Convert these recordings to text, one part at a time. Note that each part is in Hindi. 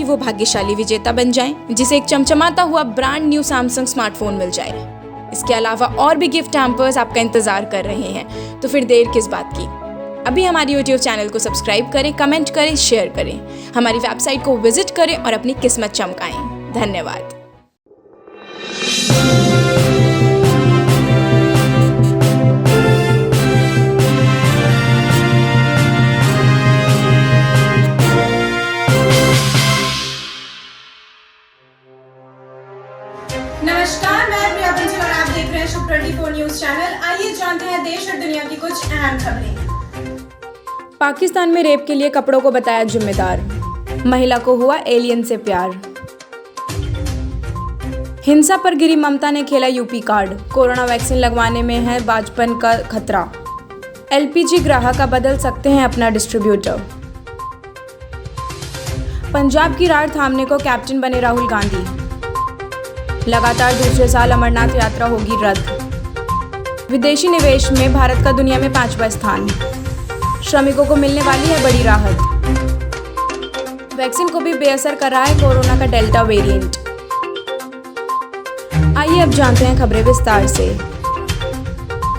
वो भाग्यशाली विजेता बन जाएं, जिसे एक चमचमाता हुआ ब्रांड न्यू सैमसंग स्मार्टफोन मिल जाए। इसके अलावा और भी गिफ्ट हैम्पर्स आपका इंतजार कर रहे हैं, तो फिर देर किस बात की। अभी हमारी यूट्यूब चैनल को सब्सक्राइब करें, कमेंट करें, शेयर करें, हमारी वेबसाइट को विजिट करें और अपनी किस्मत चमकाएं। धन्यवाद। नमस्कार, मैं प्रिया बंसल और आप देख रहे हैं शुभ 24 न्यूज चैनल। आइए जानते हैं देश और दुनिया की कुछ अहम खबरें। पाकिस्तान में रेप के लिए कपड़ों को बताया जिम्मेदार, महिला को हुआ एलियन से प्यार। हिंसा पर गिरी ममता ने खेला यूपी कार्ड, कोरोना वैक्सीन लगवाने में है बाजपन का खतरा। एलपीजी ग्राहक का बदल सकते हैं अपना डिस्ट्रीब्यूटर। पंजाब की रार थामने को कैप्टन बने राहुल गांधी। लगातार दूसरे साल अमरनाथ यात्रा होगी रद्द। विदेशी निवेश में भारत का दुनिया में 5वां स्थान। श्रमिकों को मिलने वाली है बड़ी राहत। वैक्सीन को भी बेअसर कर रहा है कोरोना का डेल्टा वेरिएंट। आइए अब जानते हैं खबरें विस्तार से।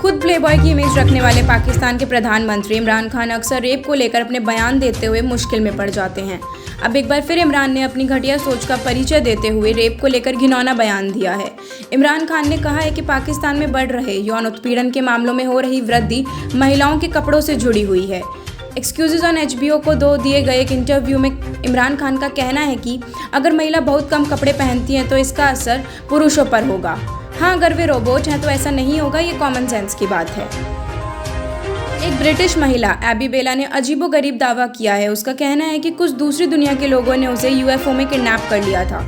खुद प्लेबॉय की इमेज रखने वाले पाकिस्तान के प्रधानमंत्री इमरान खान अक्सर रेप को लेकर अपने बयान देते हुए मुश्किल में पड़ जाते हैं। अब एक बार फिर इमरान ने अपनी घटिया सोच का परिचय देते हुए रेप को लेकर घिनौना बयान दिया है। इमरान खान ने कहा है कि पाकिस्तान में बढ़ रहे यौन उत्पीड़न के मामलों में हो रही वृद्धि महिलाओं के कपड़ों से जुड़ी हुई है। एक्सक्यूजेज ऑन HBO को दिए गए एक इंटरव्यू में इमरान खान का कहना है कि अगर महिला बहुत कम कपड़े पहनती हैं तो इसका असर पुरुषों पर होगा। हाँ, अगर वे रोबोट हैं तो ऐसा नहीं होगा, ये कॉमन सेंस की बात है। एक ब्रिटिश महिला एबी बेला ने अजीबोगरीब दावा किया है। उसका कहना है कि कुछ दूसरी दुनिया के लोगों ने उसे UFO में किडनैप कर लिया था।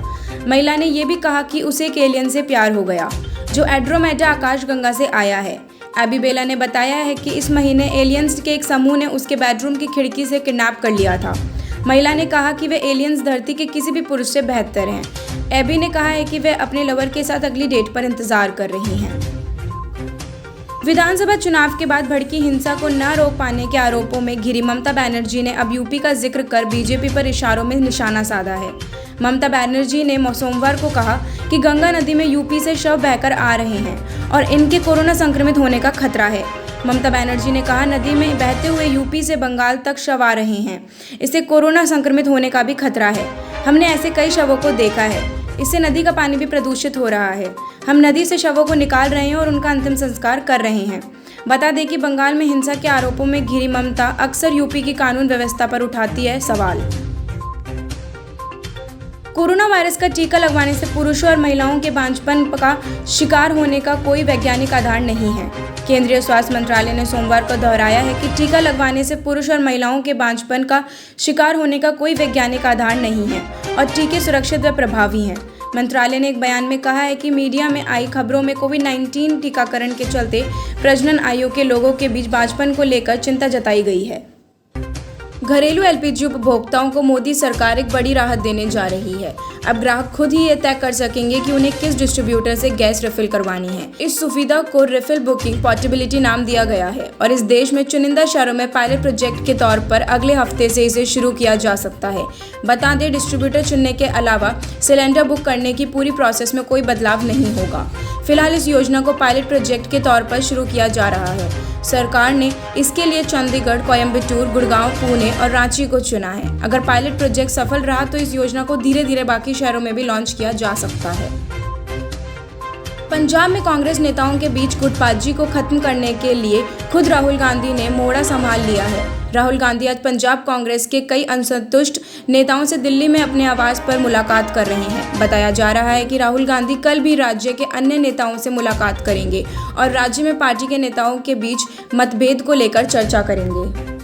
महिला ने यह भी कहा कि उसे एक एलियन से प्यार हो गया जो एंड्रोमेडा आकाशगंगा से आया है। एबी बेला ने बताया है कि इस महीने एलियंस के एक समूह ने उसके बेडरूम की खिड़की से किडनैप कर लिया था। महिला ने कहा कि वे एलियंस धरती के किसी भी पुरुष से बेहतर हैं। एबी ने कहा है कि वे अपने लवर के साथ अगली डेट पर इंतजार कर रही हैं। विधानसभा चुनाव के बाद भड़की हिंसा को न रोक पाने के आरोपों में घिरी ममता बनर्जी ने अब यूपी का जिक्र कर बीजेपी पर इशारों में निशाना साधा है। ममता बनर्जी ने सोमवार को कहा कि गंगा नदी में यूपी से शव बहकर आ रहे हैं और इनके कोरोना संक्रमित होने का खतरा है। ममता बनर्जी ने कहा, नदी में बहते हुए यूपी से बंगाल तक शव आ रहे हैं, इससे कोरोना संक्रमित होने का भी खतरा है। हमने ऐसे कई शवों को देखा है, इससे नदी का पानी भी प्रदूषित हो रहा है। हम नदी से शवों को निकाल रहे हैं और उनका अंतिम संस्कार कर रहे हैं। बता दें कि बंगाल में हिंसा के आरोपों में घिरी ममता अक्सर यूपी की कानून व्यवस्था पर उठाती है सवाल। कोरोना वायरस का टीका लगवाने से पुरुषों और महिलाओं के बांझपन का शिकार होने का कोई वैज्ञानिक आधार नहीं है। केंद्रीय स्वास्थ्य मंत्रालय ने सोमवार को दोहराया है कि टीका लगवाने से पुरुष और महिलाओं के बांझपन का शिकार होने का कोई वैज्ञानिक आधार नहीं है और टीके सुरक्षित व प्रभावी हैं। मंत्रालय ने एक बयान में कहा है कि मीडिया में आई खबरों में कोविड-19 टीकाकरण के चलते प्रजनन आयु के लोगों के बीच बांझपन को लेकर चिंता जताई गई है। घरेलू LPG उपभोक्ताओं को मोदी सरकार एक बड़ी राहत देने जा रही है। अब ग्राहक खुद ही ये तय कर सकेंगे कि उन्हें किस डिस्ट्रीब्यूटर से गैस रिफिल करवानी है। इस सुविधा को रिफिल बुकिंग पोर्टेबिलिटी नाम दिया गया है और इस देश में चुनिंदा शहरों में पायलट प्रोजेक्ट के तौर पर अगले हफ्ते से इसे शुरू किया जा सकता है। बता दें, डिस्ट्रीब्यूटर चुनने के अलावा सिलेंडर बुक करने की पूरी प्रोसेस में कोई बदलाव नहीं होगा। फिलहाल इस योजना को पायलट प्रोजेक्ट के तौर पर शुरू किया जा रहा है। सरकार ने इसके लिए चंडीगढ़, कोयम्बटूर, गुड़गांव, पुणे और रांची को चुना है। अगर पायलट प्रोजेक्ट सफल रहा तो इस योजना को धीरे धीरे बाकी शहरों में भी लॉन्च किया जा सकता है। पंजाब में कांग्रेस नेताओं के बीच गुटबाजी को खत्म करने के लिए खुद राहुल गांधी ने मोड़ा संभाल लिया है। राहुल गांधी आज पंजाब कांग्रेस के कई असंतुष्ट नेताओं से दिल्ली में अपने आवास पर मुलाकात कर रहे हैं। बताया जा रहा है कि राहुल गांधी कल भी राज्य के अन्य नेताओं से मुलाकात करेंगे और राज्य में पार्टी के नेताओं के बीच मतभेद को लेकर चर्चा करेंगे।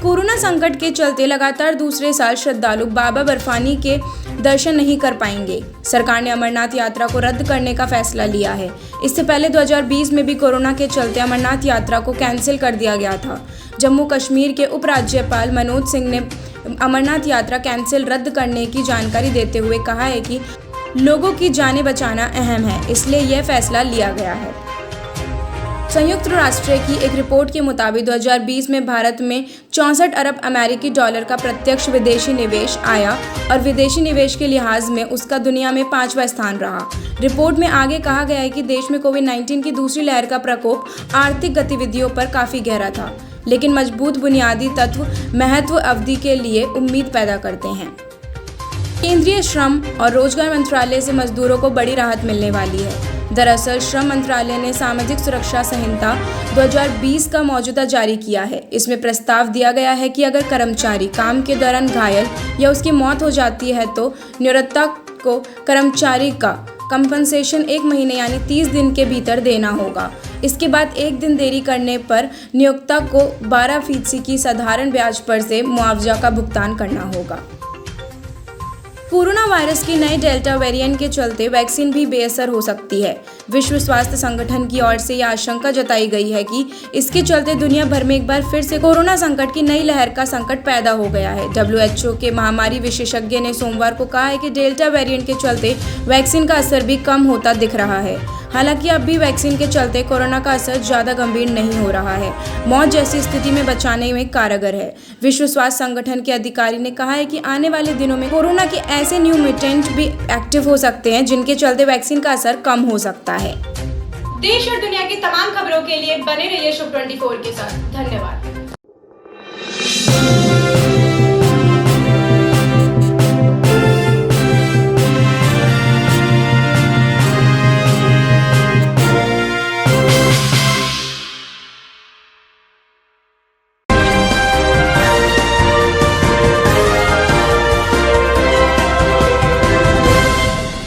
कोरोना संकट के चलते लगातार दूसरे साल श्रद्धालु बाबा बर्फानी के दर्शन नहीं कर पाएंगे। सरकार ने अमरनाथ यात्रा को रद्द करने का फैसला लिया है। इससे पहले 2020 में भी कोरोना के चलते अमरनाथ यात्रा को कैंसिल कर दिया गया था। जम्मू कश्मीर के उपराज्यपाल मनोज सिंह ने अमरनाथ यात्रा कैंसिल रद्द करने की जानकारी देते हुए कहा है कि लोगों की जानें बचाना अहम है, इसलिए यह फैसला लिया गया है। संयुक्त राष्ट्र की एक रिपोर्ट के मुताबिक 2020 में भारत में 64 अरब अमेरिकी डॉलर का प्रत्यक्ष विदेशी निवेश आया और विदेशी निवेश के लिहाज में उसका दुनिया में 5वां स्थान रहा। रिपोर्ट में आगे कहा गया है कि देश में कोविड-19 की दूसरी लहर का प्रकोप आर्थिक गतिविधियों पर काफ़ी गहरा था, लेकिन मजबूत बुनियादी तत्व महत्व अवधि के लिए उम्मीद पैदा करते हैं। केंद्रीय श्रम और रोजगार मंत्रालय से मजदूरों को बड़ी राहत मिलने वाली है। दरअसल श्रम मंत्रालय ने सामाजिक सुरक्षा संहिता 2020 का मौजूदा जारी किया है। इसमें प्रस्ताव दिया गया है कि अगर कर्मचारी काम के दौरान घायल या उसकी मौत हो जाती है तो नियोक्ता को कर्मचारी का कंपनसेशन 1 महीने यानी 30 दिन के भीतर देना होगा। इसके बाद 1 दिन देरी करने पर नियोक्ता को 12% की साधारण ब्याज पर से मुआवजा का भुगतान करना होगा। कोरोना वायरस की नए डेल्टा वेरिएंट के चलते वैक्सीन भी बेअसर हो सकती है। विश्व स्वास्थ्य संगठन की ओर से यह आशंका जताई गई है कि इसके चलते दुनिया भर में एक बार फिर से कोरोना संकट की नई लहर का संकट पैदा हो गया है। WHO के महामारी विशेषज्ञ ने सोमवार को कहा है कि डेल्टा वेरिएंट के चलते वैक्सीन का असर भी कम होता दिख रहा है। हालांकि अब भी वैक्सीन के चलते कोरोना का असर ज़्यादा गंभीर नहीं हो रहा है, मौत जैसी स्थिति में बचाने में कारगर है। विश्व स्वास्थ्य संगठन के अधिकारी ने कहा है कि आने वाले दिनों में कोरोना के ऐसे न्यू म्यूटेंट भी एक्टिव हो सकते हैं जिनके चलते वैक्सीन का असर कम हो सकता है। देश और दुनिया की तमाम खबरों के लिए बने रहिए शुभ 24 के साथ। धन्यवाद।